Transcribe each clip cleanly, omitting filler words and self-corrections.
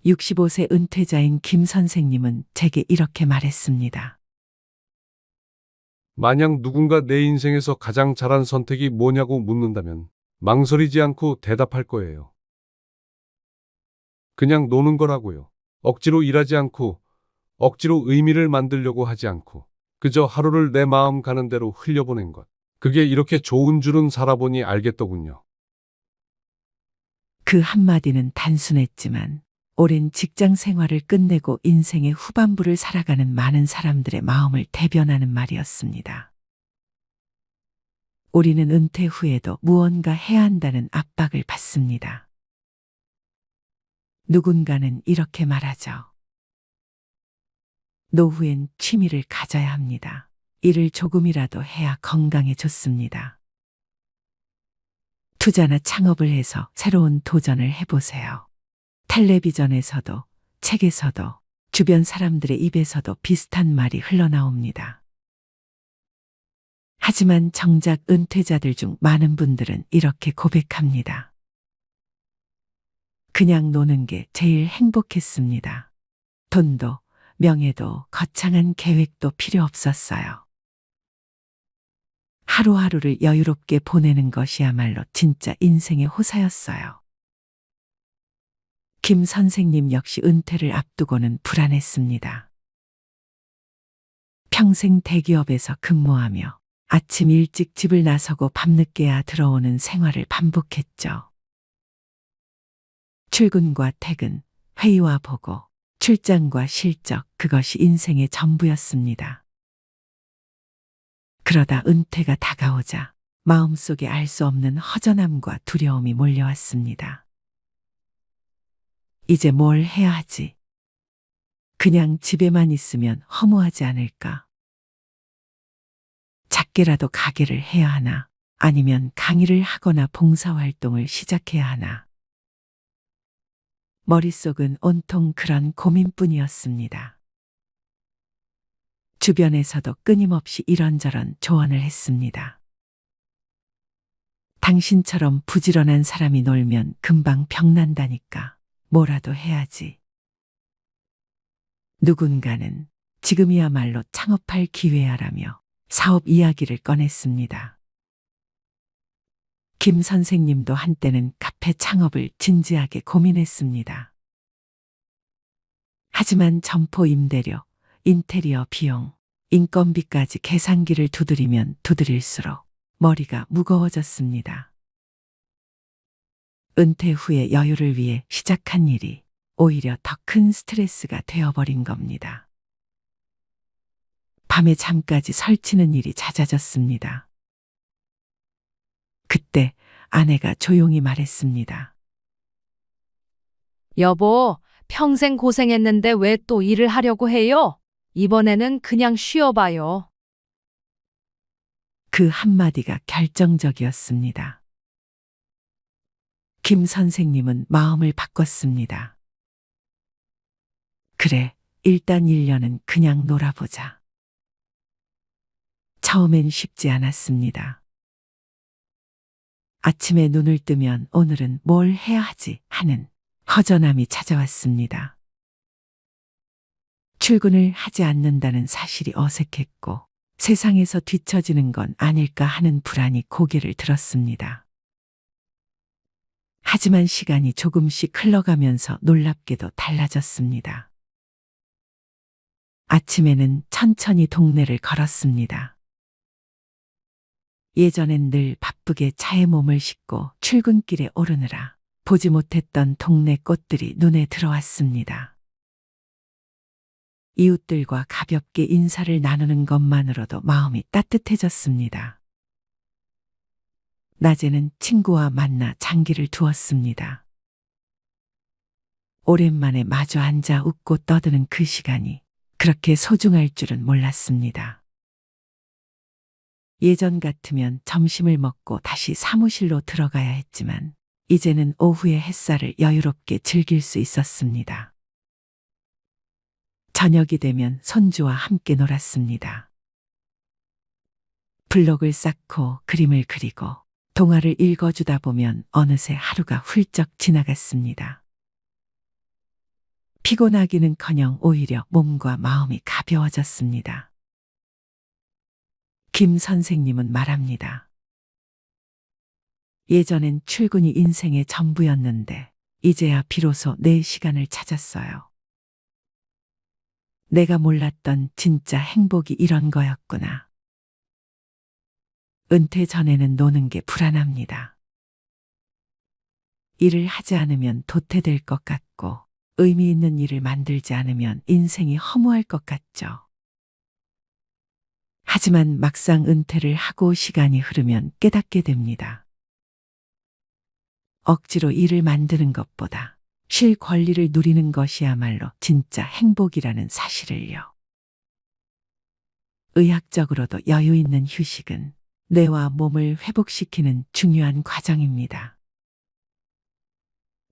65세 은퇴자인 김 선생님은 제게 이렇게 말했습니다. 만약 누군가 내 인생에서 가장 잘한 선택이 뭐냐고 묻는다면 망설이지 않고 대답할 거예요. 그냥 노는 거라고요. 억지로 일하지 않고, 억지로 의미를 만들려고 하지 않고, 그저 하루를 내 마음 가는 대로 흘려보낸 것. 그게 이렇게 좋은 줄은 살아보니 알겠더군요. 그 한마디는 단순했지만 오랜 직장 생활을 끝내고 인생의 후반부를 살아가는 많은 사람들의 마음을 대변하는 말이었습니다. 우리는 은퇴 후에도 무언가 해야 한다는 압박을 받습니다. 누군가는 이렇게 말하죠. 노후엔 취미를 가져야 합니다. 일을 조금이라도 해야 건강에 좋습니다. 투자나 창업을 해서 새로운 도전을 해보세요. 텔레비전에서도, 책에서도, 주변 사람들의 입에서도 비슷한 말이 흘러나옵니다. 하지만 정작 은퇴자들 중 많은 분들은 이렇게 고백합니다. 그냥 노는 게 제일 행복했습니다. 돈도, 명예도, 거창한 계획도 필요 없었어요. 하루하루를 여유롭게 보내는 것이야말로 진짜 인생의 호사였어요. 김 선생님 역시 은퇴를 앞두고는 불안했습니다. 평생 대기업에서 근무하며 아침 일찍 집을 나서고 밤늦게야 들어오는 생활을 반복했죠. 출근과 퇴근, 회의와 보고, 출장과 실적, 그것이 인생의 전부였습니다. 그러다 은퇴가 다가오자 마음속에 알 수 없는 허전함과 두려움이 몰려왔습니다. 이제 뭘 해야 하지? 그냥 집에만 있으면 허무하지 않을까? 작게라도 가게를 해야 하나? 아니면 강의를 하거나 봉사활동을 시작해야 하나? 머릿속은 온통 그런 고민뿐이었습니다. 주변에서도 끊임없이 이런저런 조언을 했습니다. 당신처럼 부지런한 사람이 놀면 금방 병난다니까 뭐라도 해야지. 누군가는 지금이야말로 창업할 기회야라며 사업 이야기를 꺼냈습니다. 김 선생님도 한때는 카페 창업을 진지하게 고민했습니다. 하지만 점포 임대료, 인테리어 비용, 인건비까지 계산기를 두드리면 두드릴수록 머리가 무거워졌습니다. 은퇴 후의 여유를 위해 시작한 일이 오히려 더 큰 스트레스가 되어버린 겁니다. 밤에 잠까지 설치는 일이 잦아졌습니다. 그때 아내가 조용히 말했습니다. 여보, 평생 고생했는데 왜 또 일을 하려고 해요? 이번에는 그냥 쉬어봐요. 그 한마디가 결정적이었습니다. 김 선생님은 마음을 바꿨습니다. 그래, 일단 1년은 그냥 놀아보자. 처음엔 쉽지 않았습니다. 아침에 눈을 뜨면 오늘은 뭘 해야 하지 하는 허전함이 찾아왔습니다. 출근을 하지 않는다는 사실이 어색했고 세상에서 뒤처지는 건 아닐까 하는 불안이 고개를 들었습니다. 하지만 시간이 조금씩 흘러가면서 놀랍게도 달라졌습니다. 아침에는 천천히 동네를 걸었습니다. 예전엔 늘 바쁘게 차에 몸을 싣고 출근길에 오르느라 보지 못했던 동네 꽃들이 눈에 들어왔습니다. 이웃들과 가볍게 인사를 나누는 것만으로도 마음이 따뜻해졌습니다. 낮에는 친구와 만나 장기를 두었습니다. 오랜만에 마주 앉아 웃고 떠드는 그 시간이 그렇게 소중할 줄은 몰랐습니다. 예전 같으면 점심을 먹고 다시 사무실로 들어가야 했지만 이제는 오후의 햇살을 여유롭게 즐길 수 있었습니다. 저녁이 되면 손주와 함께 놀았습니다. 블록을 쌓고 그림을 그리고 동화를 읽어주다 보면 어느새 하루가 훌쩍 지나갔습니다. 피곤하기는커녕 오히려 몸과 마음이 가벼워졌습니다. 김 선생님은 말합니다. 예전엔 출근이 인생의 전부였는데 이제야 비로소 내 시간을 찾았어요. 내가 몰랐던 진짜 행복이 이런 거였구나. 은퇴 전에는 노는 게 불안합니다. 일을 하지 않으면 도태될 것 같고 의미 있는 일을 만들지 않으면 인생이 허무할 것 같죠. 하지만 막상 은퇴를 하고 시간이 흐르면 깨닫게 됩니다. 억지로 일을 만드는 것보다 쉴 권리를 누리는 것이야말로 진짜 행복이라는 사실을요. 의학적으로도 여유 있는 휴식은 뇌와 몸을 회복시키는 중요한 과정입니다.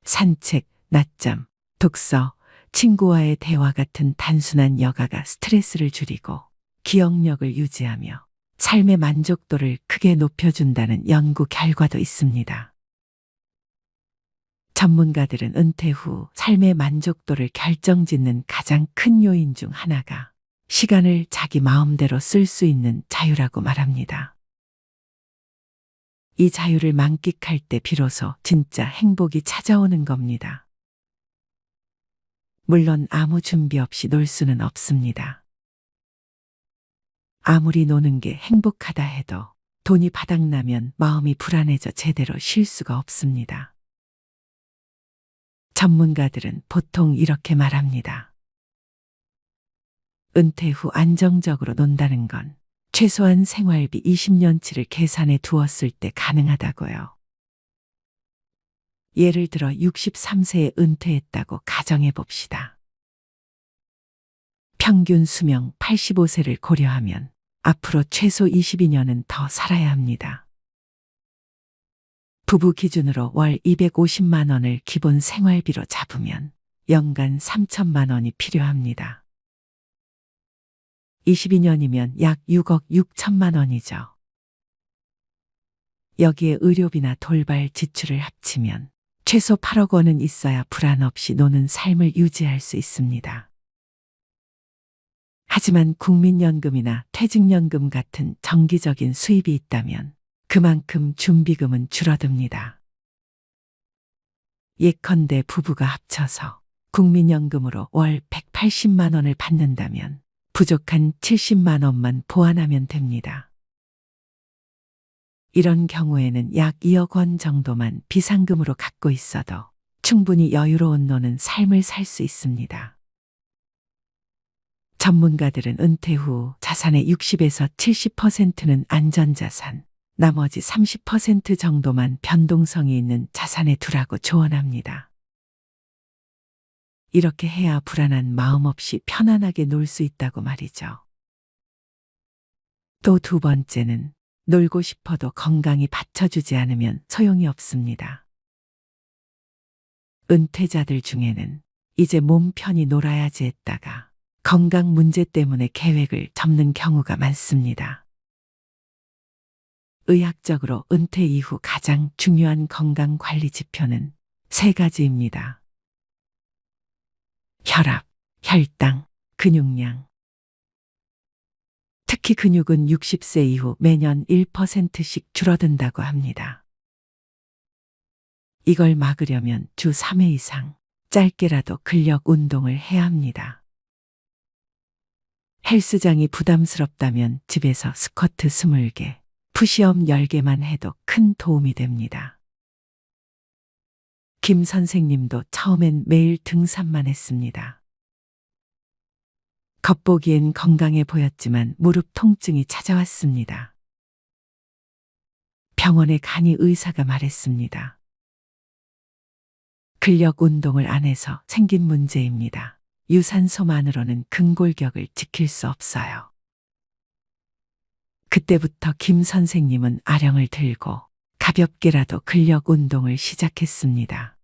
산책, 낮잠, 독서, 친구와의 대화 같은 단순한 여가가 스트레스를 줄이고 기억력을 유지하며 삶의 만족도를 크게 높여준다는 연구 결과도 있습니다. 전문가들은 은퇴 후 삶의 만족도를 결정짓는 가장 큰 요인 중 하나가 시간을 자기 마음대로 쓸 수 있는 자유라고 말합니다. 이 자유를 만끽할 때 비로소 진짜 행복이 찾아오는 겁니다. 물론 아무 준비 없이 놀 수는 없습니다. 아무리 노는 게 행복하다 해도 돈이 바닥나면 마음이 불안해져 제대로 쉴 수가 없습니다. 전문가들은 보통 이렇게 말합니다. 은퇴 후 안정적으로 논다는 건 최소한 생활비 20년치를 계산해 두었을 때 가능하다고요. 예를 들어 63세에 은퇴했다고 가정해 봅시다. 평균 수명 85세를 고려하면 앞으로 최소 22년은 더 살아야 합니다. 부부 기준으로 월 250만 원을 기본 생활비로 잡으면 연간 3천만 원이 필요합니다. 22년이면 약 6억 6천만 원이죠. 여기에 의료비나 돌발 지출을 합치면 최소 8억 원은 있어야 불안 없이 노는 삶을 유지할 수 있습니다. 하지만 국민연금이나 퇴직연금 같은 정기적인 수입이 있다면 그만큼 준비금은 줄어듭니다. 예컨대 부부가 합쳐서 국민연금으로 월 180만 원을 받는다면 부족한 70만 원만 보완하면 됩니다. 이런 경우에는 약 2억 원 정도만 비상금으로 갖고 있어도 충분히 여유로운 노는 삶을 살 수 있습니다. 전문가들은 은퇴 후 자산의 60에서 70%는 안전자산, 나머지 30% 정도만 변동성이 있는 자산에 두라고 조언합니다. 이렇게 해야 불안한 마음 없이 편안하게 놀 수 있다고 말이죠. 또 두 번째는 놀고 싶어도 건강이 받쳐주지 않으면 소용이 없습니다. 은퇴자들 중에는 이제 몸 편히 놀아야지 했다가 건강 문제 때문에 계획을 접는 경우가 많습니다. 의학적으로 은퇴 이후 가장 중요한 건강 관리 지표는 3가지입니다. 혈압, 혈당, 근육량. 특히 근육은 60세 이후 매년 1%씩 줄어든다고 합니다. 이걸 막으려면 주 3회 이상 짧게라도 근력 운동을 해야 합니다. 헬스장이 부담스럽다면 집에서 스쿼트 20개, 푸시업 10개만 해도 큰 도움이 됩니다. 김 선생님도 처음엔 매일 등산만 했습니다. 겉보기엔 건강해 보였지만 무릎 통증이 찾아왔습니다. 병원에 가니 의사가 말했습니다. 근력 운동을 안 해서 생긴 문제입니다. 유산소만으로는 근골격을 지킬 수 없어요. 그때부터 김 선생님은 아령을 들고 가볍게라도 근력 운동을 시작했습니다.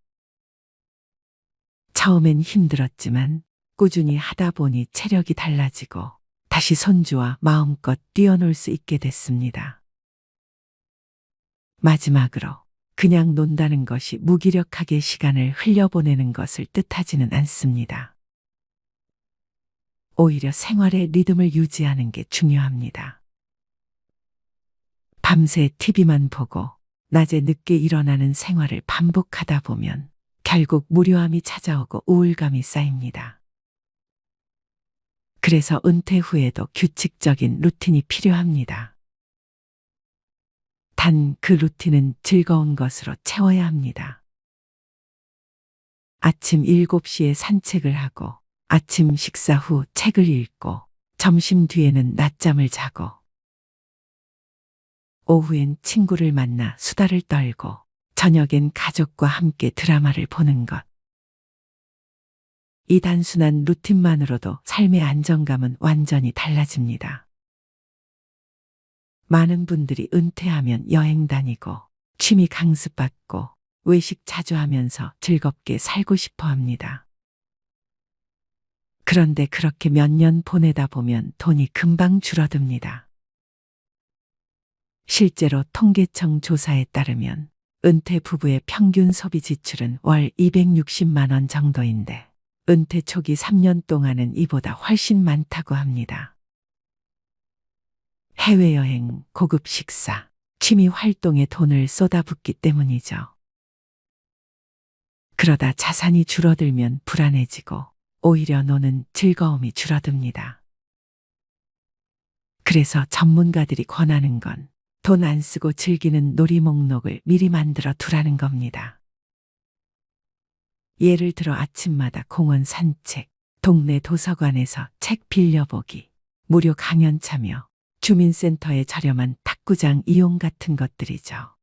처음엔 힘들었지만 꾸준히 하다 보니 체력이 달라지고 다시 손주와 마음껏 뛰어놀 수 있게 됐습니다. 마지막으로 그냥 논다는 것이 무기력하게 시간을 흘려보내는 것을 뜻하지는 않습니다. 오히려 생활의 리듬을 유지하는 게 중요합니다. 밤새 TV만 보고 낮에 늦게 일어나는 생활을 반복하다 보면 결국 무료함이 찾아오고 우울감이 쌓입니다. 그래서 은퇴 후에도 규칙적인 루틴이 필요합니다. 단 그 루틴은 즐거운 것으로 채워야 합니다. 아침 7시에 산책을 하고 아침 식사 후 책을 읽고 점심 뒤에는 낮잠을 자고 오후엔 친구를 만나 수다를 떨고 저녁엔 가족과 함께 드라마를 보는 것. 이 단순한 루틴만으로도 삶의 안정감은 완전히 달라집니다. 많은 분들이 은퇴하면 여행 다니고 취미 강습받고 외식 자주 하면서 즐겁게 살고 싶어 합니다. 그런데 그렇게 몇 년 보내다 보면 돈이 금방 줄어듭니다. 실제로 통계청 조사에 따르면 은퇴 부부의 평균 소비 지출은 월 260만 원 정도인데 은퇴 초기 3년 동안은 이보다 훨씬 많다고 합니다. 해외여행, 고급 식사, 취미 활동에 돈을 쏟아붓기 때문이죠. 그러다 자산이 줄어들면 불안해지고 오히려 노는 즐거움이 줄어듭니다. 그래서 전문가들이 권하는 건 돈 안 쓰고 즐기는 놀이 목록을 미리 만들어 두라는 겁니다. 예를 들어 아침마다 공원 산책, 동네 도서관에서 책 빌려보기, 무료 강연 참여, 주민센터의 저렴한 탁구장 이용 같은 것들이죠.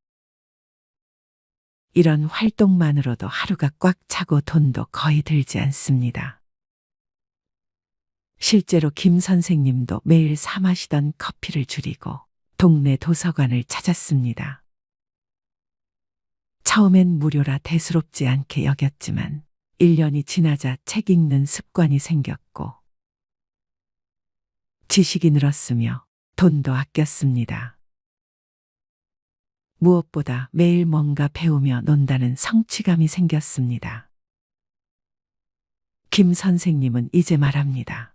이런 활동만으로도 하루가 꽉 차고 돈도 거의 들지 않습니다. 실제로 김 선생님도 매일 사 마시던 커피를 줄이고 동네 도서관을 찾았습니다. 처음엔 무료라 대수롭지 않게 여겼지만 1년이 지나자 책 읽는 습관이 생겼고 지식이 늘었으며 돈도 아꼈습니다. 무엇보다 매일 뭔가 배우며 논다는 성취감이 생겼습니다. 김 선생님은 이제 말합니다.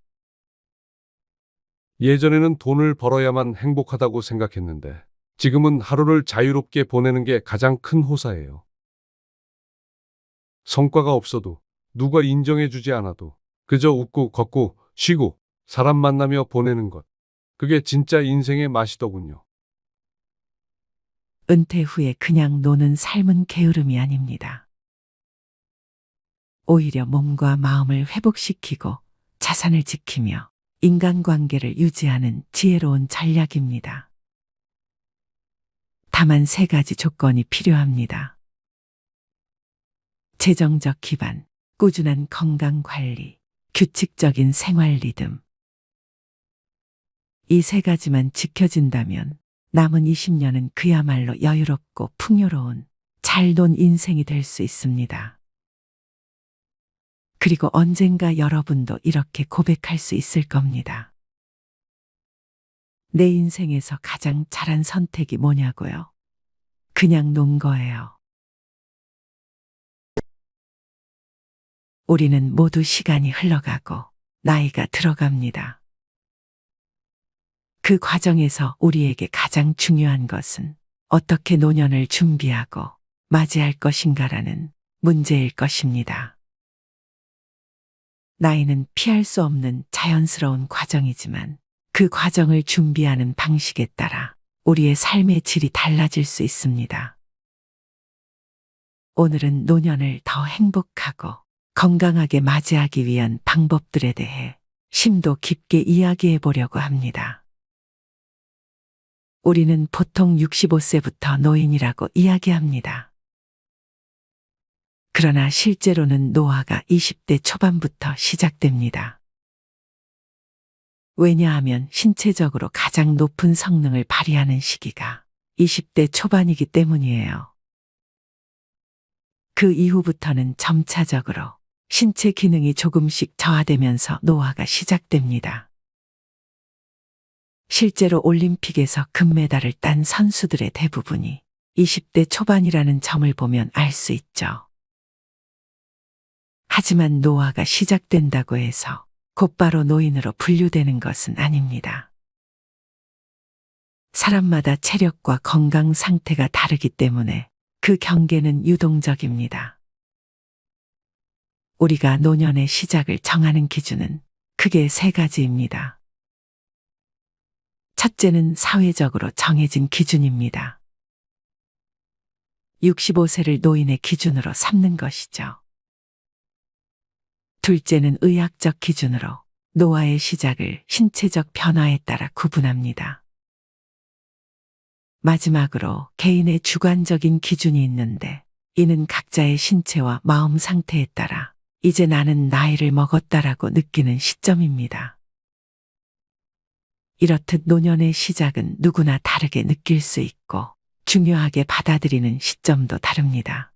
예전에는 돈을 벌어야만 행복하다고 생각했는데 지금은 하루를 자유롭게 보내는 게 가장 큰 호사예요. 성과가 없어도 누가 인정해주지 않아도 그저 웃고 걷고 쉬고 사람 만나며 보내는 것. 그게 진짜 인생의 맛이더군요. 은퇴 후에 그냥 노는 삶은 게으름이 아닙니다. 오히려 몸과 마음을 회복시키고 자산을 지키며 인간관계를 유지하는 지혜로운 전략입니다. 다만 3가지 조건이 필요합니다. 재정적 기반, 꾸준한 건강관리, 규칙적인 생활 리듬. 이 3가지만 지켜진다면 남은 20년은 그야말로 여유롭고 풍요로운 잘 논 인생이 될 수 있습니다. 그리고 언젠가 여러분도 이렇게 고백할 수 있을 겁니다. 내 인생에서 가장 잘한 선택이 뭐냐고요? 그냥 논 거예요. 우리는 모두 시간이 흘러가고 나이가 들어갑니다. 그 과정에서 우리에게 가장 중요한 것은 어떻게 노년을 준비하고 맞이할 것인가라는 문제일 것입니다. 나이는 피할 수 없는 자연스러운 과정이지만 그 과정을 준비하는 방식에 따라 우리의 삶의 질이 달라질 수 있습니다. 오늘은 노년을 더 행복하고 건강하게 맞이하기 위한 방법들에 대해 심도 깊게 이야기해 보려고 합니다. 우리는 보통 65세부터 노인이라고 이야기합니다. 그러나 실제로는 노화가 20대 초반부터 시작됩니다. 왜냐하면 신체적으로 가장 높은 성능을 발휘하는 시기가 20대 초반이기 때문이에요. 그 이후부터는 점차적으로 신체 기능이 조금씩 저하되면서 노화가 시작됩니다. 실제로 올림픽에서 금메달을 딴 선수들의 대부분이 20대 초반이라는 점을 보면 알 수 있죠. 하지만 노화가 시작된다고 해서 곧바로 노인으로 분류되는 것은 아닙니다. 사람마다 체력과 건강 상태가 다르기 때문에 그 경계는 유동적입니다. 우리가 노년의 시작을 정하는 기준은 크게 세 가지입니다. 첫째는 사회적으로 정해진 기준입니다. 65세를 노인의 기준으로 삼는 것이죠. 둘째는 의학적 기준으로 노화의 시작을 신체적 변화에 따라 구분합니다. 마지막으로 개인의 주관적인 기준이 있는데 이는 각자의 신체와 마음 상태에 따라 이제 나는 나이를 먹었다라고 느끼는 시점입니다. 이렇듯 노년의 시작은 누구나 다르게 느낄 수 있고 중요하게 받아들이는 시점도 다릅니다.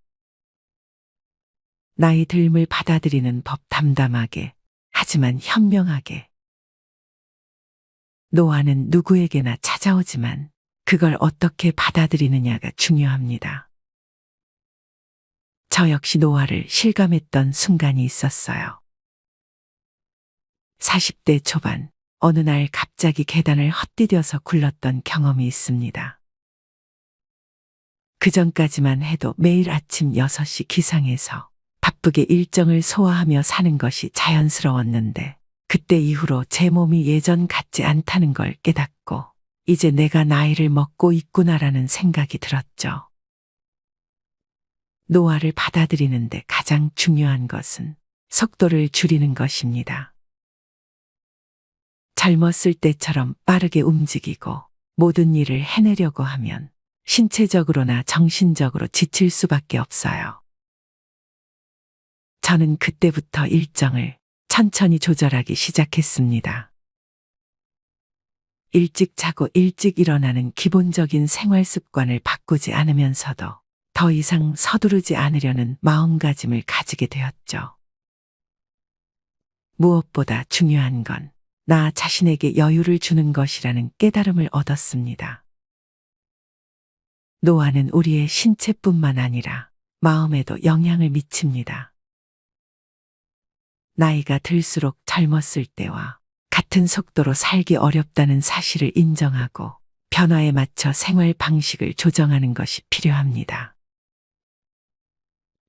나이 듦을 받아들이는 법 담담하게, 하지만 현명하게. 노화는 누구에게나 찾아오지만 그걸 어떻게 받아들이느냐가 중요합니다. 저 역시 노화를 실감했던 순간이 있었어요. 40대 초반, 어느 날 갑자기 계단을 헛디뎌서 굴렀던 경험이 있습니다. 그 전까지만 해도 매일 아침 6시 기상해서 바쁘게 일정을 소화하며 사는 것이 자연스러웠는데 그때 이후로 제 몸이 예전 같지 않다는 걸 깨닫고 이제 내가 나이를 먹고 있구나라는 생각이 들었죠. 노화를 받아들이는데 가장 중요한 것은 속도를 줄이는 것입니다. 젊었을 때처럼 빠르게 움직이고 모든 일을 해내려고 하면 신체적으로나 정신적으로 지칠 수밖에 없어요. 저는 그때부터 일정을 천천히 조절하기 시작했습니다. 일찍 자고 일찍 일어나는 기본적인 생활 습관을 바꾸지 않으면서도 더 이상 서두르지 않으려는 마음가짐을 가지게 되었죠. 무엇보다 중요한 건 나 자신에게 여유를 주는 것이라는 깨달음을 얻었습니다. 노화는 우리의 신체뿐만 아니라 마음에도 영향을 미칩니다. 나이가 들수록 젊었을 때와 같은 속도로 살기 어렵다는 사실을 인정하고 변화에 맞춰 생활 방식을 조정하는 것이 필요합니다.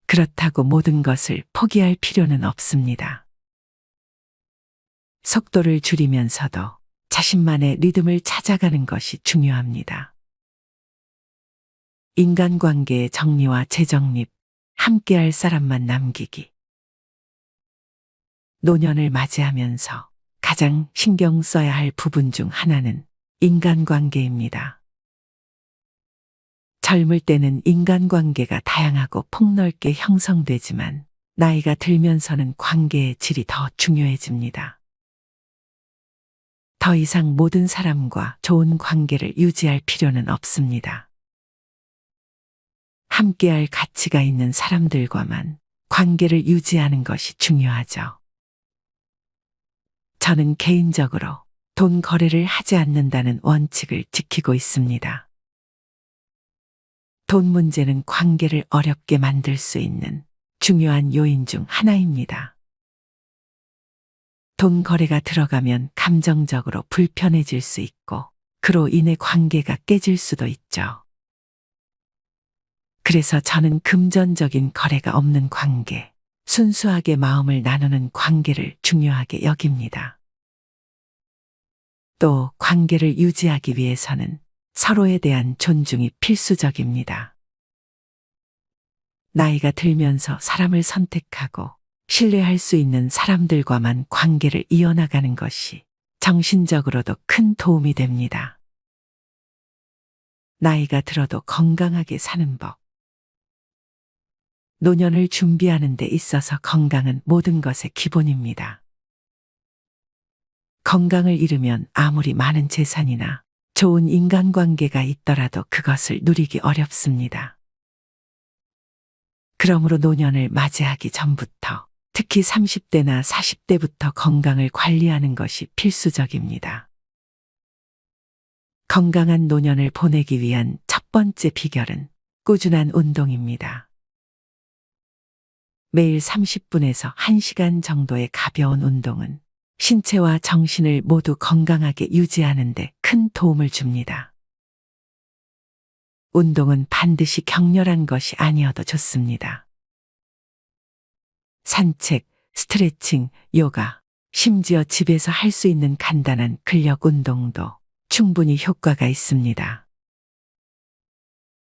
그렇다고 모든 것을 포기할 필요는 없습니다. 속도를 줄이면서도 자신만의 리듬을 찾아가는 것이 중요합니다. 인간관계의 정리와 재정립, 함께할 사람만 남기기. 노년을 맞이하면서 가장 신경 써야 할 부분 중 하나는 인간관계입니다. 젊을 때는 인간관계가 다양하고 폭넓게 형성되지만 나이가 들면서는 관계의 질이 더 중요해집니다. 더 이상 모든 사람과 좋은 관계를 유지할 필요는 없습니다. 함께할 가치가 있는 사람들과만 관계를 유지하는 것이 중요하죠. 저는 개인적으로 돈 거래를 하지 않는다는 원칙을 지키고 있습니다. 돈 문제는 관계를 어렵게 만들 수 있는 중요한 요인 중 하나입니다. 돈 거래가 들어가면 감정적으로 불편해질 수 있고 그로 인해 관계가 깨질 수도 있죠. 그래서 저는 금전적인 거래가 없는 관계, 순수하게 마음을 나누는 관계를 중요하게 여깁니다. 또 관계를 유지하기 위해서는 서로에 대한 존중이 필수적입니다. 나이가 들면서 사람을 선택하고 신뢰할 수 있는 사람들과만 관계를 이어나가는 것이 정신적으로도 큰 도움이 됩니다. 나이가 들어도 건강하게 사는 법. 노년을 준비하는 데 있어서 건강은 모든 것의 기본입니다. 건강을 잃으면 아무리 많은 재산이나 좋은 인간관계가 있더라도 그것을 누리기 어렵습니다. 그러므로 노년을 맞이하기 전부터 특히 30대나 40대부터 건강을 관리하는 것이 필수적입니다. 건강한 노년을 보내기 위한 첫 번째 비결은 꾸준한 운동입니다. 매일 30분에서 1시간 정도의 가벼운 운동은 신체와 정신을 모두 건강하게 유지하는 데 큰 도움을 줍니다. 운동은 반드시 격렬한 것이 아니어도 좋습니다. 산책, 스트레칭, 요가, 심지어 집에서 할 수 있는 간단한 근력 운동도 충분히 효과가 있습니다.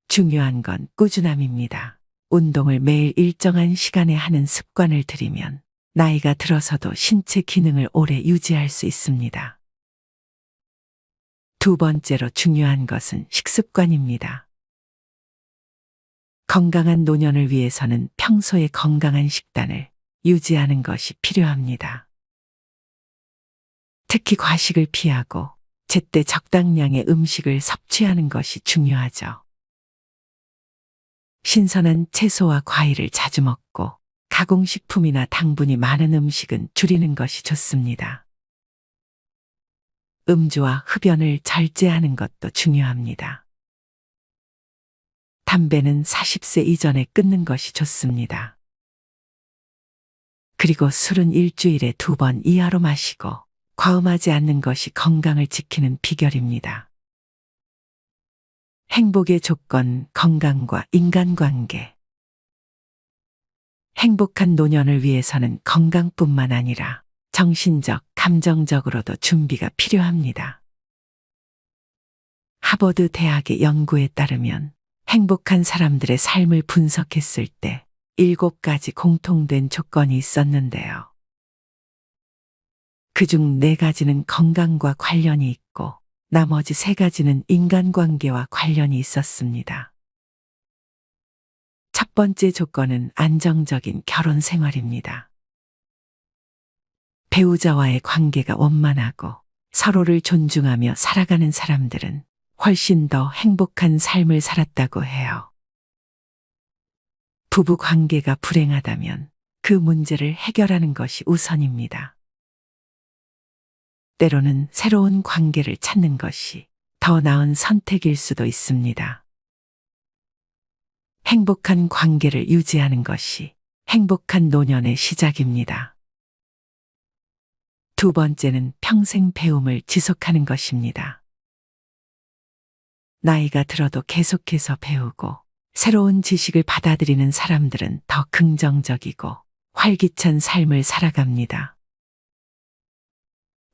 중요한 건 꾸준함입니다. 운동을 매일 일정한 시간에 하는 습관을 들이면 나이가 들어서도 신체 기능을 오래 유지할 수 있습니다. 두 번째로 중요한 것은 식습관입니다. 건강한 노년을 위해서는 평소에 건강한 식단을 유지하는 것이 필요합니다. 특히 과식을 피하고 제때 적당량의 음식을 섭취하는 것이 중요하죠. 신선한 채소와 과일을 자주 먹고 가공식품이나 당분이 많은 음식은 줄이는 것이 좋습니다. 음주와 흡연을 절제하는 것도 중요합니다. 담배는 40세 이전에 끊는 것이 좋습니다. 그리고 술은 일주일에 2번 이하로 마시고 과음하지 않는 것이 건강을 지키는 비결입니다. 행복의 조건, 건강과 인간관계. 행복한 노년을 위해서는 건강뿐만 아니라 정신적, 감정적으로도 준비가 필요합니다. 하버드 대학의 연구에 따르면 행복한 사람들의 삶을 분석했을 때 7가지 공통된 조건이 있었는데요. 그중 4가지는 건강과 관련이 있고 나머지 3가지는 인간관계와 관련이 있었습니다. 첫 번째 조건은 안정적인 결혼 생활입니다. 배우자와의 관계가 원만하고 서로를 존중하며 살아가는 사람들은 훨씬 더 행복한 삶을 살았다고 해요. 부부 관계가 불행하다면 그 문제를 해결하는 것이 우선입니다. 때로는 새로운 관계를 찾는 것이 더 나은 선택일 수도 있습니다. 행복한 관계를 유지하는 것이 행복한 노년의 시작입니다. 두 번째는 평생 배움을 지속하는 것입니다. 나이가 들어도 계속해서 배우고 새로운 지식을 받아들이는 사람들은 더 긍정적이고 활기찬 삶을 살아갑니다.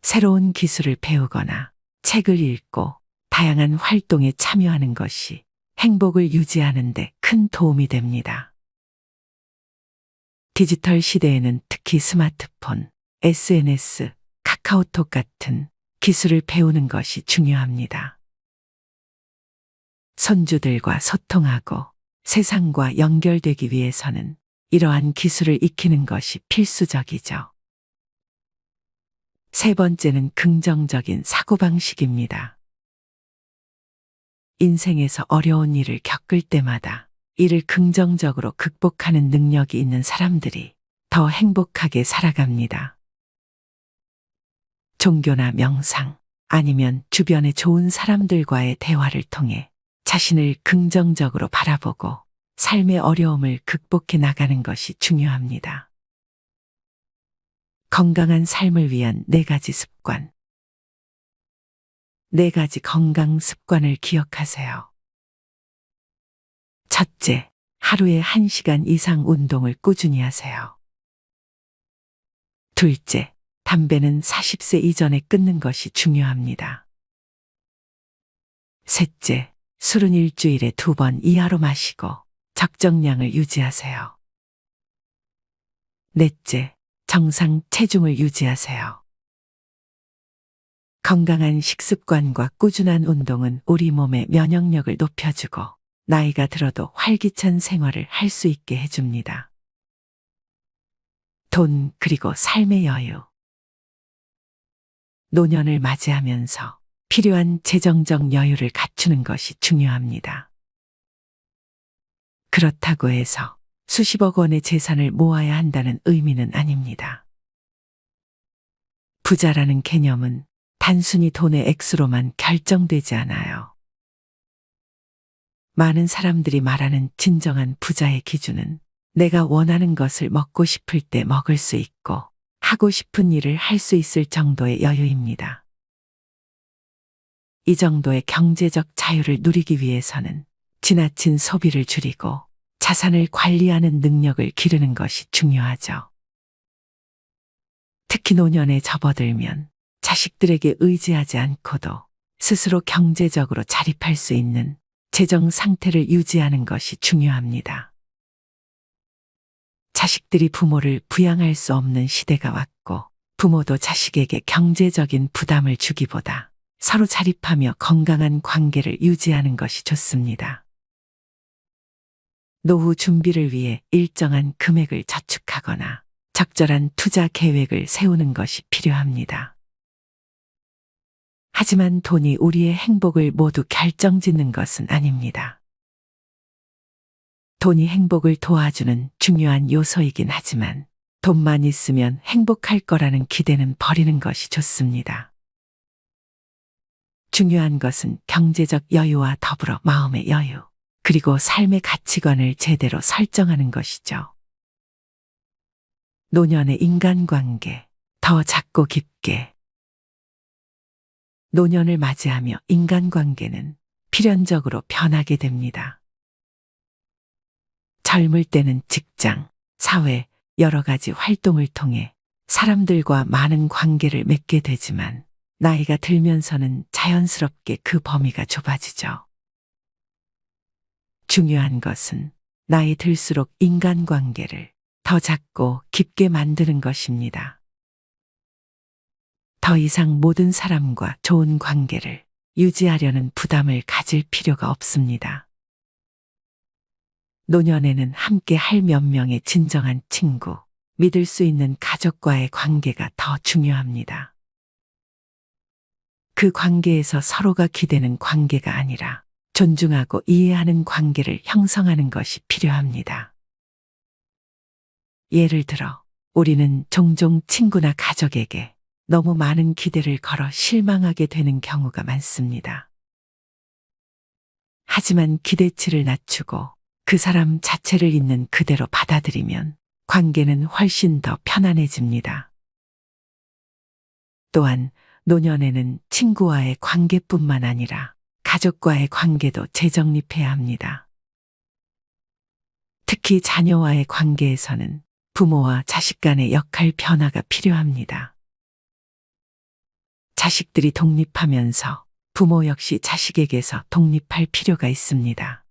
새로운 기술을 배우거나 책을 읽고 다양한 활동에 참여하는 것이 행복을 유지하는 데 큰 도움이 됩니다. 디지털 시대에는 특히 스마트폰, SNS, 카카오톡 같은 기술을 배우는 것이 중요합니다. 손주들과 소통하고 세상과 연결되기 위해서는 이러한 기술을 익히는 것이 필수적이죠. 세 번째는 긍정적인 사고방식입니다. 인생에서 어려운 일을 겪을 때마다 이를 긍정적으로 극복하는 능력이 있는 사람들이 더 행복하게 살아갑니다. 종교나 명상 아니면 주변의 좋은 사람들과의 대화를 통해 자신을 긍정적으로 바라보고 삶의 어려움을 극복해 나가는 것이 중요합니다. 건강한 삶을 위한 4가지 습관. 4가지 건강 습관을 기억하세요. 첫째, 하루에 1시간 이상 운동을 꾸준히 하세요. 둘째, 담배는 40세 이전에 끊는 것이 중요합니다. 셋째, 술은 일주일에 2번 이하로 마시고 적정량을 유지하세요. 넷째, 정상 체중을 유지하세요. 건강한 식습관과 꾸준한 운동은 우리 몸의 면역력을 높여주고 나이가 들어도 활기찬 생활을 할 수 있게 해줍니다. 돈 그리고 삶의 여유. 노년을 맞이하면서 필요한 재정적 여유를 갖추는 것이 중요합니다. 그렇다고 해서 수십억 원의 재산을 모아야 한다는 의미는 아닙니다. 부자라는 개념은 단순히 돈의 액수로만 결정되지 않아요. 많은 사람들이 말하는 진정한 부자의 기준은 내가 원하는 것을 먹고 싶을 때 먹을 수 있고 하고 싶은 일을 할 수 있을 정도의 여유입니다. 이 정도의 경제적 자유를 누리기 위해서는 지나친 소비를 줄이고 자산을 관리하는 능력을 기르는 것이 중요하죠. 특히 노년에 접어들면 자식들에게 의지하지 않고도 스스로 경제적으로 자립할 수 있는 재정 상태를 유지하는 것이 중요합니다. 자식들이 부모를 부양할 수 없는 시대가 왔고 부모도 자식에게 경제적인 부담을 주기보다 서로 자립하며 건강한 관계를 유지하는 것이 좋습니다. 노후 준비를 위해 일정한 금액을 저축하거나 적절한 투자 계획을 세우는 것이 필요합니다. 하지만 돈이 우리의 행복을 모두 결정짓는 것은 아닙니다. 돈이 행복을 도와주는 중요한 요소이긴 하지만 돈만 있으면 행복할 거라는 기대는 버리는 것이 좋습니다. 중요한 것은 경제적 여유와 더불어 마음의 여유, 그리고 삶의 가치관을 제대로 설정하는 것이죠. 노년의 인간관계, 더 작고 깊게. 노년을 맞이하며 인간관계는 필연적으로 변하게 됩니다. 젊을 때는 직장, 사회, 여러 가지 활동을 통해 사람들과 많은 관계를 맺게 되지만 나이가 들면서는 자연스럽게 그 범위가 좁아지죠. 중요한 것은 나이 들수록 인간관계를 더 작고 깊게 만드는 것입니다. 더 이상 모든 사람과 좋은 관계를 유지하려는 부담을 가질 필요가 없습니다. 노년에는 함께 할 몇 명의 진정한 친구, 믿을 수 있는 가족과의 관계가 더 중요합니다. 그 관계에서 서로가 기대는 관계가 아니라 존중하고 이해하는 관계를 형성하는 것이 필요합니다. 예를 들어, 우리는 종종 친구나 가족에게 너무 많은 기대를 걸어 실망하게 되는 경우가 많습니다. 하지만 기대치를 낮추고 그 사람 자체를 있는 그대로 받아들이면 관계는 훨씬 더 편안해집니다. 또한 노년에는 친구와의 관계뿐만 아니라 가족과의 관계도 재정립해야 합니다. 특히 자녀와의 관계에서는 부모와 자식 간의 역할 변화가 필요합니다. 자식들이 독립하면서 부모 역시 자식에게서 독립할 필요가 있습니다.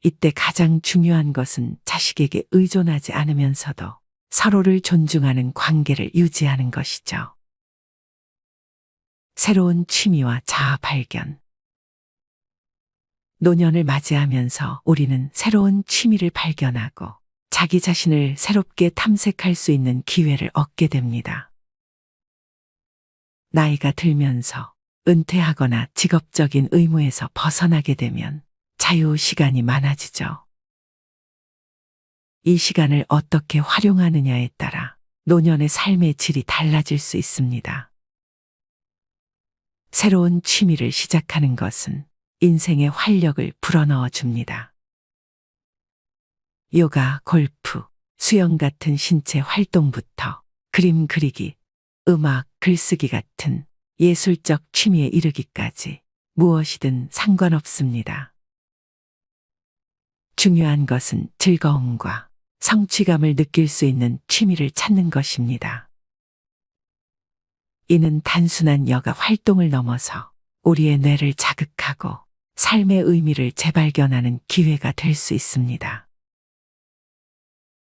이때 가장 중요한 것은 자식에게 의존하지 않으면서도 서로를 존중하는 관계를 유지하는 것이죠. 새로운 취미와 자아 발견. 노년을 맞이하면서 우리는 새로운 취미를 발견하고 자기 자신을 새롭게 탐색할 수 있는 기회를 얻게 됩니다. 나이가 들면서 은퇴하거나 직업적인 의무에서 벗어나게 되면 자유 시간이 많아지죠. 이 시간을 어떻게 활용하느냐에 따라 노년의 삶의 질이 달라질 수 있습니다. 새로운 취미를 시작하는 것은 인생의 활력을 불어넣어 줍니다. 요가, 골프, 수영 같은 신체 활동부터 그림 그리기, 음악, 글쓰기 같은 예술적 취미에 이르기까지 무엇이든 상관없습니다. 중요한 것은 즐거움과 성취감을 느낄 수 있는 취미를 찾는 것입니다. 이는 단순한 여가 활동을 넘어서 우리의 뇌를 자극하고 삶의 의미를 재발견하는 기회가 될 수 있습니다.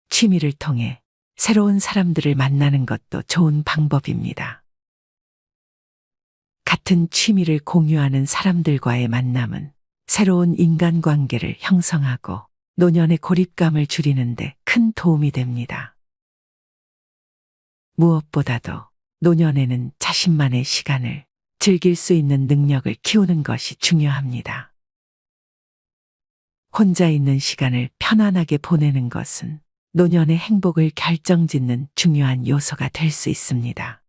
취미를 통해 새로운 사람들을 만나는 것도 좋은 방법입니다. 같은 취미를 공유하는 사람들과의 만남은 새로운 인간관계를 형성하고 노년의 고립감을 줄이는 데 큰 도움이 됩니다. 무엇보다도 노년에는 자신만의 시간을 즐길 수 있는 능력을 키우는 것이 중요합니다. 혼자 있는 시간을 편안하게 보내는 것은 노년의 행복을 결정짓는 중요한 요소가 될 수 있습니다.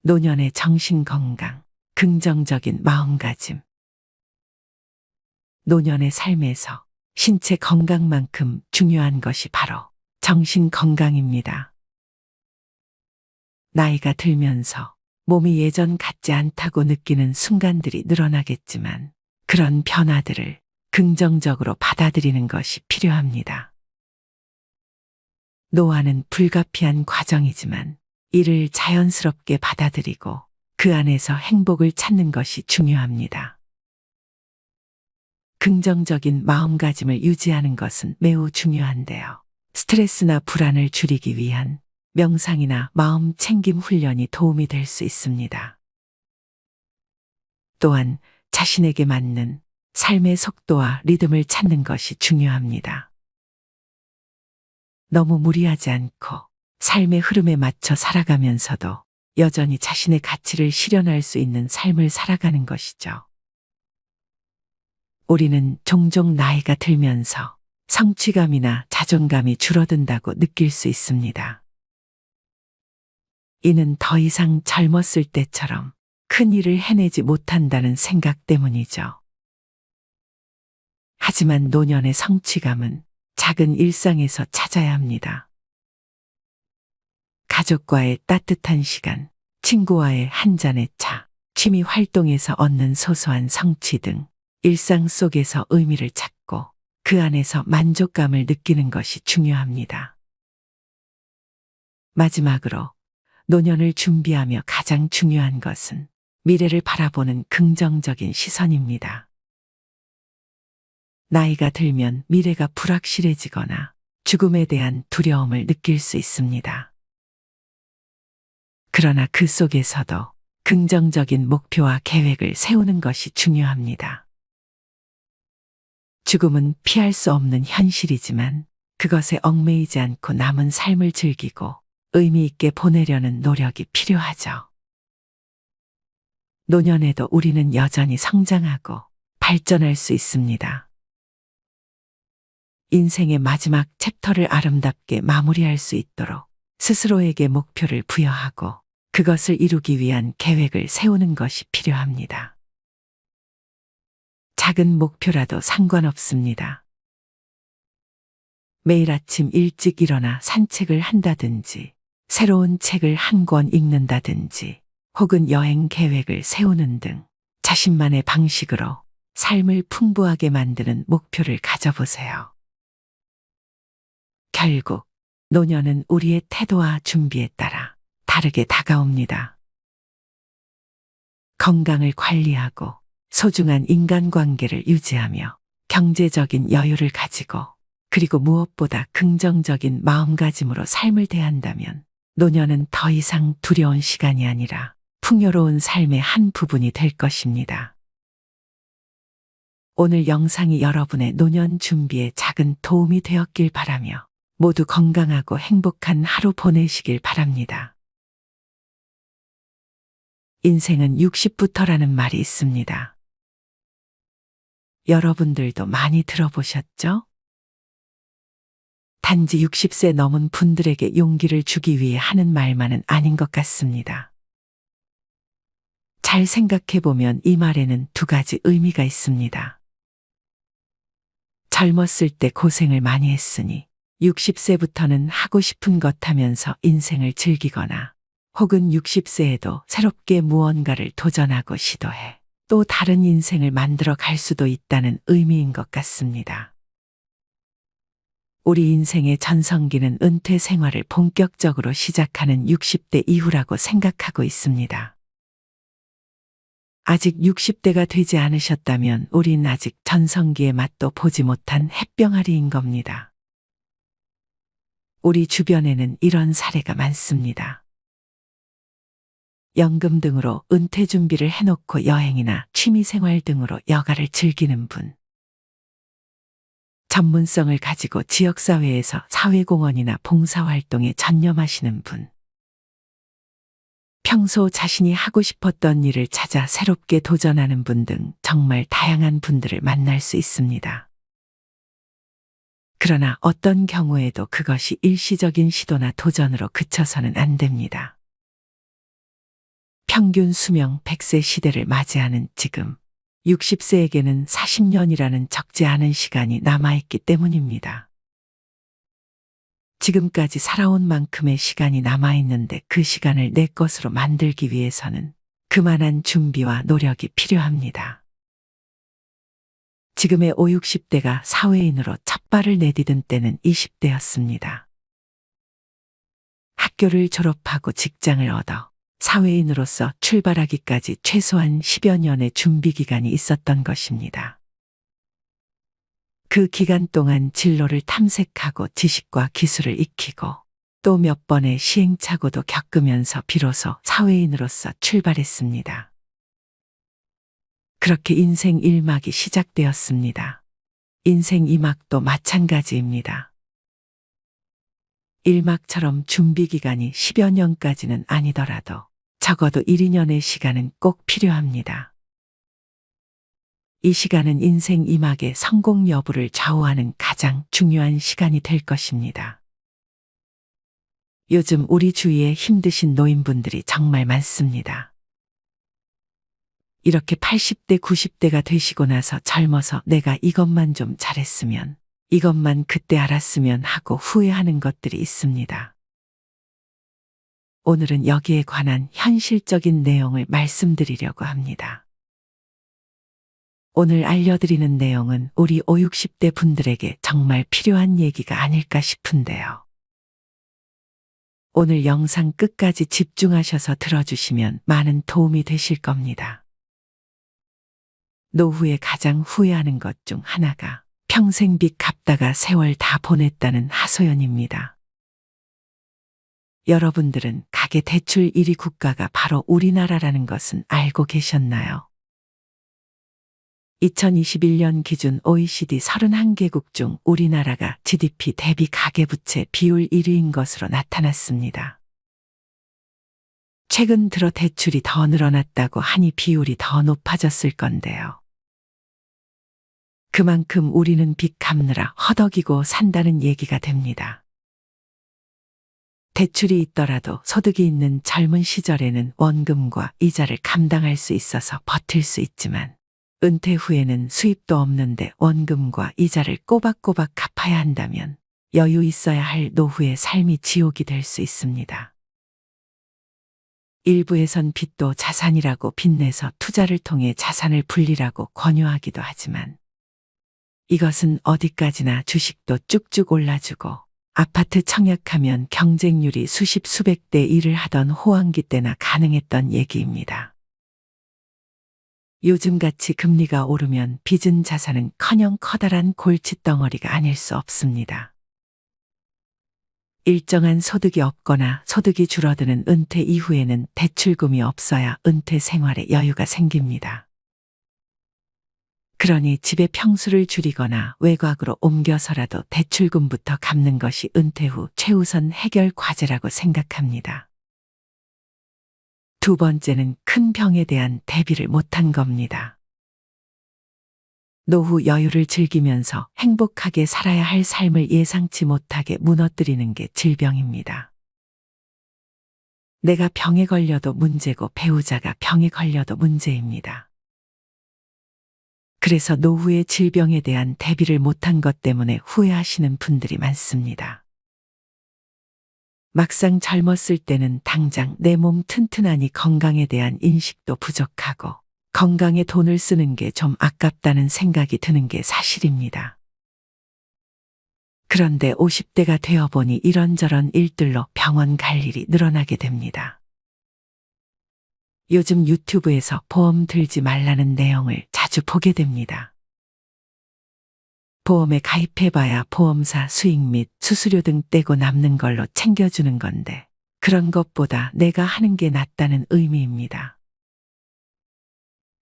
노년의 정신 건강, 긍정적인 마음가짐. 노년의 삶에서 신체 건강만큼 중요한 것이 바로 정신 건강입니다. 나이가 들면서 몸이 예전 같지 않다고 느끼는 순간들이 늘어나겠지만 그런 변화들을 긍정적으로 받아들이는 것이 필요합니다. 노화는 불가피한 과정이지만 이를 자연스럽게 받아들이고 그 안에서 행복을 찾는 것이 중요합니다. 긍정적인 마음가짐을 유지하는 것은 매우 중요한데요. 스트레스나 불안을 줄이기 위한 명상이나 마음 챙김 훈련이 도움이 될 수 있습니다. 또한 자신에게 맞는 삶의 속도와 리듬을 찾는 것이 중요합니다. 너무 무리하지 않고 삶의 흐름에 맞춰 살아가면서도 여전히 자신의 가치를 실현할 수 있는 삶을 살아가는 것이죠. 우리는 종종 나이가 들면서 성취감이나 자존감이 줄어든다고 느낄 수 있습니다. 이는 더 이상 젊었을 때처럼 큰 일을 해내지 못한다는 생각 때문이죠. 하지만 노년의 성취감은 작은 일상에서 찾아야 합니다. 가족과의 따뜻한 시간, 친구와의 한 잔의 차, 취미 활동에서 얻는 소소한 성취 등 일상 속에서 의미를 찾고 그 안에서 만족감을 느끼는 것이 중요합니다. 마지막으로 노년을 준비하며 가장 중요한 것은 미래를 바라보는 긍정적인 시선입니다. 나이가 들면 미래가 불확실해지거나 죽음에 대한 두려움을 느낄 수 있습니다. 그러나 그 속에서도 긍정적인 목표와 계획을 세우는 것이 중요합니다. 죽음은 피할 수 없는 현실이지만 그것에 얽매이지 않고 남은 삶을 즐기고 의미 있게 보내려는 노력이 필요하죠. 노년에도 우리는 여전히 성장하고 발전할 수 있습니다. 인생의 마지막 챕터를 아름답게 마무리할 수 있도록 스스로에게 목표를 부여하고 그것을 이루기 위한 계획을 세우는 것이 필요합니다. 작은 목표라도 상관없습니다. 매일 아침 일찍 일어나 산책을 한다든지, 새로운 책을 한 권 읽는다든지, 혹은 여행 계획을 세우는 등 자신만의 방식으로 삶을 풍부하게 만드는 목표를 가져보세요. 결국 노년은 우리의 태도와 준비에 따라 다르게 다가옵니다. 건강을 관리하고 소중한 인간관계를 유지하며 경제적인 여유를 가지고 그리고 무엇보다 긍정적인 마음가짐으로 삶을 대한다면 노년은 더 이상 두려운 시간이 아니라 풍요로운 삶의 한 부분이 될 것입니다. 오늘 영상이 여러분의 노년 준비에 작은 도움이 되었길 바라며 모두 건강하고 행복한 하루 보내시길 바랍니다. 인생은 60부터라는 말이 있습니다. 여러분들도 많이 들어보셨죠? 단지 60세 넘은 분들에게 용기를 주기 위해 하는 말만은 아닌 것 같습니다. 잘 생각해보면 이 말에는 두 가지 의미가 있습니다. 젊었을 때 고생을 많이 했으니 60세부터는 하고 싶은 것 하면서 인생을 즐기거나 혹은 60세에도 새롭게 무언가를 도전하고 시도해 또 다른 인생을 만들어 갈 수도 있다는 의미인 것 같습니다. 우리 인생의 전성기는 은퇴 생활을 본격적으로 시작하는 60대 이후라고 생각하고 있습니다. 아직 60대가 되지 않으셨다면 우린 아직 전성기의 맛도 보지 못한 햇병아리인 겁니다. 우리 주변에는 이런 사례가 많습니다. 연금 등으로 은퇴 준비를 해놓고 여행이나 취미생활 등으로 여가를 즐기는 분. 전문성을 가지고 지역사회에서 사회공헌이나 봉사활동에 전념하시는 분. 평소 자신이 하고 싶었던 일을 찾아 새롭게 도전하는 분 등 정말 다양한 분들을 만날 수 있습니다. 그러나 어떤 경우에도 그것이 일시적인 시도나 도전으로 그쳐서는 안 됩니다. 평균 수명 100세 시대를 맞이하는 지금 60세에게는 40년이라는 적지 않은 시간이 남아있기 때문입니다. 지금까지 살아온 만큼의 시간이 남아있는데 그 시간을 내 것으로 만들기 위해서는 그만한 준비와 노력이 필요합니다. 지금의 5, 60대가 사회인으로 첫 발을 내디딘 때는 20대였습니다. 학교를 졸업하고 직장을 얻어 사회인으로서 출발하기까지 최소한 10여 년의 준비 기간이 있었던 것입니다. 그 기간 동안 진로를 탐색하고 지식과 기술을 익히고 또 몇 번의 시행착오도 겪으면서 비로소 사회인으로서 출발했습니다. 그렇게 인생 1막이 시작되었습니다. 인생 2막도 마찬가지입니다. 1막처럼 준비 기간이 10여 년까지는 아니더라도 적어도 1, 2년의 시간은 꼭 필요합니다. 이 시간은 인생 2막의 성공 여부를 좌우하는 가장 중요한 시간이 될 것입니다. 요즘 우리 주위에 힘드신 노인분들이 정말 많습니다. 이렇게 80대, 90대가 되시고 나서 젊어서 내가 이것만 좀 잘했으면, 이것만 그때 알았으면 하고 후회하는 것들이 있습니다. 오늘은 여기에 관한 현실적인 내용을 말씀드리려고 합니다. 오늘 알려드리는 내용은 우리 5, 60대 분들에게 정말 필요한 얘기가 아닐까 싶은데요. 오늘 영상 끝까지 집중하셔서 들어주시면 많은 도움이 되실 겁니다. 노후에 가장 후회하는 것 중 하나가 평생 빚 갚다가 세월 다 보냈다는 하소연입니다. 여러분들은 가계 대출 1위 국가가 바로 우리나라라는 것은 알고 계셨나요? 2021년 기준 OECD 31개국 중 우리나라가 GDP 대비 가계부채 비율 1위인 것으로 나타났습니다. 최근 들어 대출이 더 늘어났다고 하니 비율이 더 높아졌을 건데요. 그만큼 우리는 빚 갚느라 허덕이고 산다는 얘기가 됩니다. 대출이 있더라도 소득이 있는 젊은 시절에는 원금과 이자를 감당할 수 있어서 버틸 수 있지만 은퇴 후에는 수입도 없는데 원금과 이자를 꼬박꼬박 갚아야 한다면 여유 있어야 할 노후의 삶이 지옥이 될 수 있습니다. 일부에선 빚도 자산이라고 빚내서 투자를 통해 자산을 불리라고 권유하기도 하지만 이것은 어디까지나 주식도 쭉쭉 올라주고 아파트 청약하면 경쟁률이 수십 수백 대 1을 하던 호황기 때나 가능했던 얘기입니다. 요즘같이 금리가 오르면 빚은 자산은커녕 커다란 골칫덩어리가 아닐 수 없습니다. 일정한 소득이 없거나 소득이 줄어드는 은퇴 이후에는 대출금이 없어야 은퇴 생활에 여유가 생깁니다. 그러니 집의 평수를 줄이거나 외곽으로 옮겨서라도 대출금부터 갚는 것이 은퇴 후 최우선 해결 과제라고 생각합니다. 두 번째는 큰 병에 대한 대비를 못한 겁니다. 노후 여유를 즐기면서 행복하게 살아야 할 삶을 예상치 못하게 무너뜨리는 게 질병입니다. 내가 병에 걸려도 문제고 배우자가 병에 걸려도 문제입니다. 그래서 노후의 질병에 대한 대비를 못한 것 때문에 후회하시는 분들이 많습니다. 막상 젊었을 때는 당장 내 몸 튼튼하니 건강에 대한 인식도 부족하고 건강에 돈을 쓰는 게 좀 아깝다는 생각이 드는 게 사실입니다. 그런데 50대가 되어보니 이런저런 일들로 병원 갈 일이 늘어나게 됩니다. 요즘 유튜브에서 보험 들지 말라는 내용을 자주 보게 됩니다. 보험에 가입해봐야 보험사 수익 및 수수료 등 떼고 남는 걸로 챙겨주는 건데 그런 것보다 내가 하는 게 낫다는 의미입니다.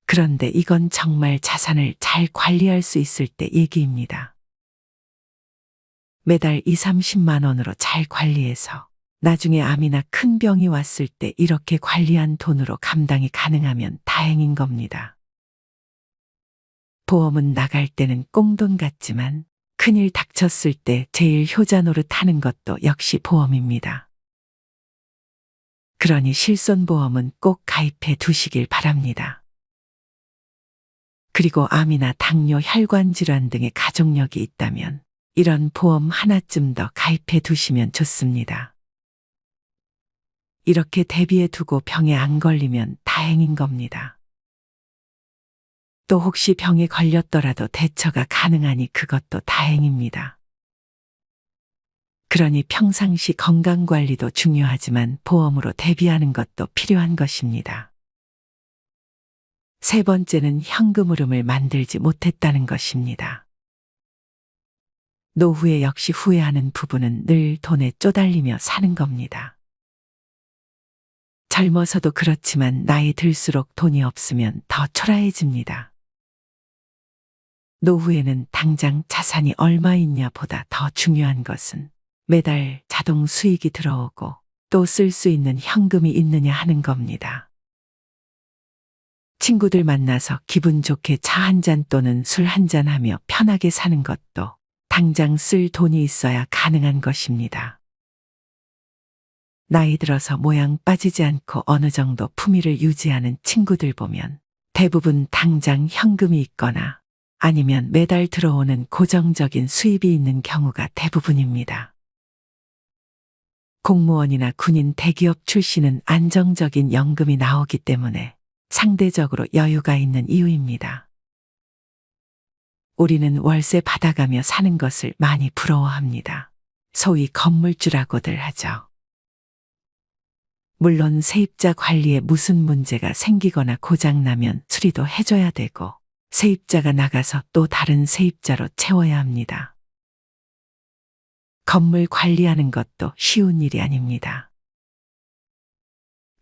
그런데 이건 정말 자산을 잘 관리할 수 있을 때 얘기입니다. 매달 2, 30만 원으로 잘 관리해서 나중에 암이나 큰 병이 왔을 때 이렇게 관리한 돈으로 감당이 가능하면 다행인 겁니다. 보험은 나갈 때는 꽁돈 같지만 큰일 닥쳤을 때 제일 효자 노릇하는 것도 역시 보험입니다. 그러니 실손보험은 꼭 가입해 두시길 바랍니다. 그리고 암이나 당뇨, 혈관 질환 등의 가족력이 있다면 이런 보험 하나쯤 더 가입해 두시면 좋습니다. 이렇게 대비해 두고 병에 안 걸리면 다행인 겁니다. 또 혹시 병에 걸렸더라도 대처가 가능하니 그것도 다행입니다. 그러니 평상시 건강관리도 중요하지만 보험으로 대비하는 것도 필요한 것입니다. 세 번째는 현금 흐름을 만들지 못했다는 것입니다. 노후에 역시 후회하는 부부는 늘 돈에 쪼달리며 사는 겁니다. 젊어서도 그렇지만 나이 들수록 돈이 없으면 더 초라해집니다. 노후에는 당장 자산이 얼마 있냐 보다 더 중요한 것은 매달 자동 수익이 들어오고 또 쓸 수 있는 현금이 있느냐 하는 겁니다. 친구들 만나서 기분 좋게 차 한 잔 또는 술 한 잔 하며 편하게 사는 것도 당장 쓸 돈이 있어야 가능한 것입니다. 나이 들어서 모양 빠지지 않고 어느 정도 품위를 유지하는 친구들 보면 대부분 당장 현금이 있거나 아니면 매달 들어오는 고정적인 수입이 있는 경우가 대부분입니다. 공무원이나 군인, 대기업 출신은 안정적인 연금이 나오기 때문에 상대적으로 여유가 있는 이유입니다. 우리는 월세 받아가며 사는 것을 많이 부러워합니다. 소위 건물주라고들 하죠. 물론 세입자 관리에 무슨 문제가 생기거나 고장나면 수리도 해줘야 되고 세입자가 나가서 또 다른 세입자로 채워야 합니다. 건물 관리하는 것도 쉬운 일이 아닙니다.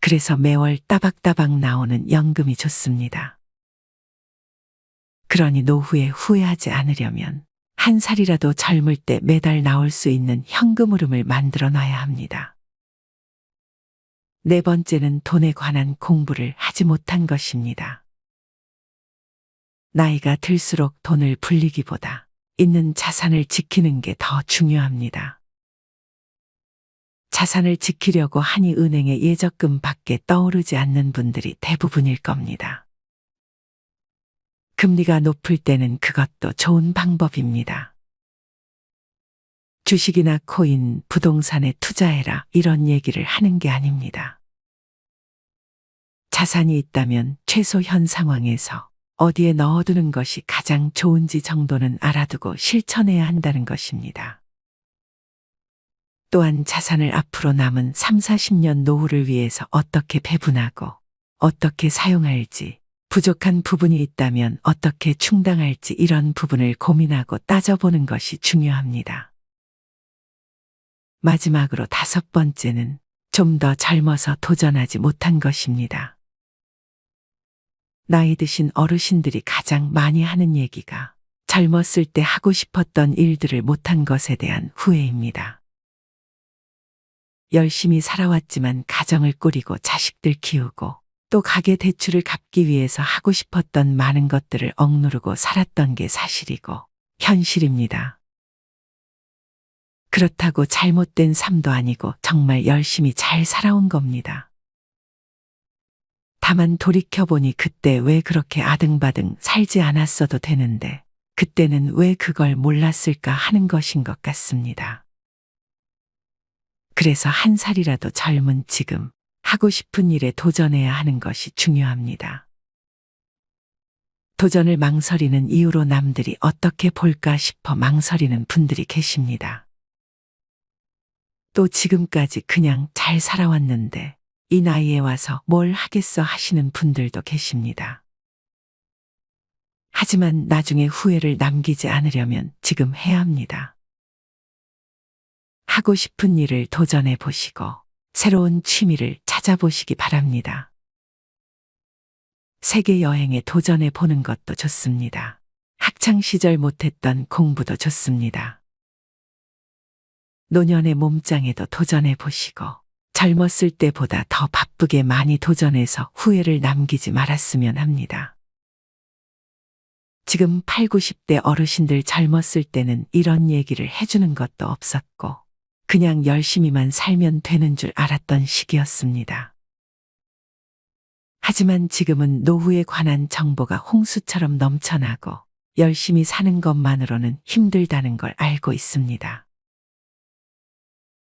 그래서 매월 따박따박 나오는 연금이 좋습니다. 그러니 노후에 후회하지 않으려면 한 살이라도 젊을 때 매달 나올 수 있는 현금 흐름을 만들어 놔야 합니다. 네 번째는 돈에 관한 공부를 하지 못한 것입니다. 나이가 들수록 돈을 불리기보다 있는 자산을 지키는 게 더 중요합니다. 자산을 지키려고 하니 은행의 예적금 밖에 떠오르지 않는 분들이 대부분일 겁니다. 금리가 높을 때는 그것도 좋은 방법입니다. 주식이나 코인, 부동산에 투자해라 이런 얘기를 하는 게 아닙니다. 자산이 있다면 최소 현 상황에서 어디에 넣어두는 것이 가장 좋은지 정도는 알아두고 실천해야 한다는 것입니다. 또한 자산을 앞으로 남은 3, 40년 노후를 위해서 어떻게 배분하고 어떻게 사용할지, 부족한 부분이 있다면 어떻게 충당할지 이런 부분을 고민하고 따져보는 것이 중요합니다. 마지막으로 다섯 번째는 좀 더 젊어서 도전하지 못한 것입니다. 나이 드신 어르신들이 가장 많이 하는 얘기가 젊었을 때 하고 싶었던 일들을 못한 것에 대한 후회입니다. 열심히 살아왔지만 가정을 꾸리고 자식들 키우고 또 가계 대출을 갚기 위해서 하고 싶었던 많은 것들을 억누르고 살았던 게 사실이고 현실입니다. 그렇다고 잘못된 삶도 아니고 정말 열심히 잘 살아온 겁니다. 다만 돌이켜보니 그때 왜 그렇게 아등바등 살지 않았어도 되는데 그때는 왜 그걸 몰랐을까 하는 것인 것 같습니다. 그래서 한 살이라도 젊은 지금 하고 싶은 일에 도전해야 하는 것이 중요합니다. 도전을 망설이는 이유로 남들이 어떻게 볼까 싶어 망설이는 분들이 계십니다. 또 지금까지 그냥 잘 살아왔는데 이 나이에 와서 뭘 하겠어 하시는 분들도 계십니다. 하지만 나중에 후회를 남기지 않으려면 지금 해야 합니다. 하고 싶은 일을 도전해 보시고 새로운 취미를 찾아보시기 바랍니다. 세계 여행에 도전해 보는 것도 좋습니다. 학창 시절 못했던 공부도 좋습니다. 노년의 몸짱에도 도전해 보시고 젊었을 때보다 더 바쁘게 많이 도전해서 후회를 남기지 말았으면 합니다. 지금 8, 90대 어르신들 젊었을 때는 이런 얘기를 해주는 것도 없었고 그냥 열심히만 살면 되는 줄 알았던 시기였습니다. 하지만 지금은 노후에 관한 정보가 홍수처럼 넘쳐나고 열심히 사는 것만으로는 힘들다는 걸 알고 있습니다.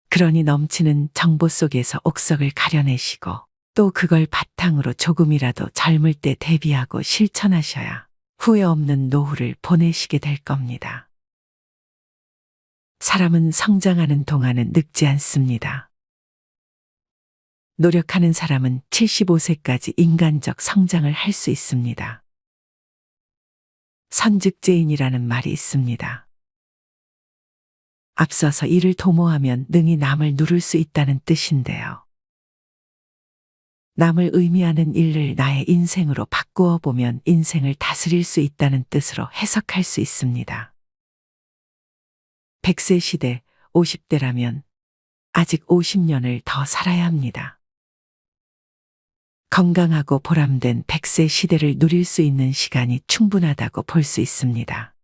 그러니 넘치는 정보 속에서 옥석을 가려내시고 또 그걸 바탕으로 조금이라도 젊을 때 대비하고 실천하셔야 후회 없는 노후를 보내시게 될 겁니다. 사람은 성장하는 동안은 늙지 않습니다. 노력하는 사람은 75세까지 인간적 성장을 할 수 있습니다. 선즉죄인이라는 말이 있습니다. 앞서서 이를 도모하면 능히 남을 누를 수 있다는 뜻인데요. 남을 의미하는 일을 나의 인생으로 바꾸어 보면 인생을 다스릴 수 있다는 뜻으로 해석할 수 있습니다. 100세 시대, 50대라면 아직 50년을 더 살아야 합니다. 건강하고 보람된 100세 시대를 누릴 수 있는 시간이 충분하다고 볼 수 있습니다.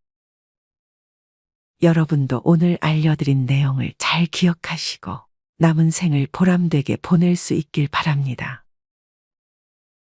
여러분도 오늘 알려드린 내용을 잘 기억하시고 남은 생을 보람되게 보낼 수 있길 바랍니다.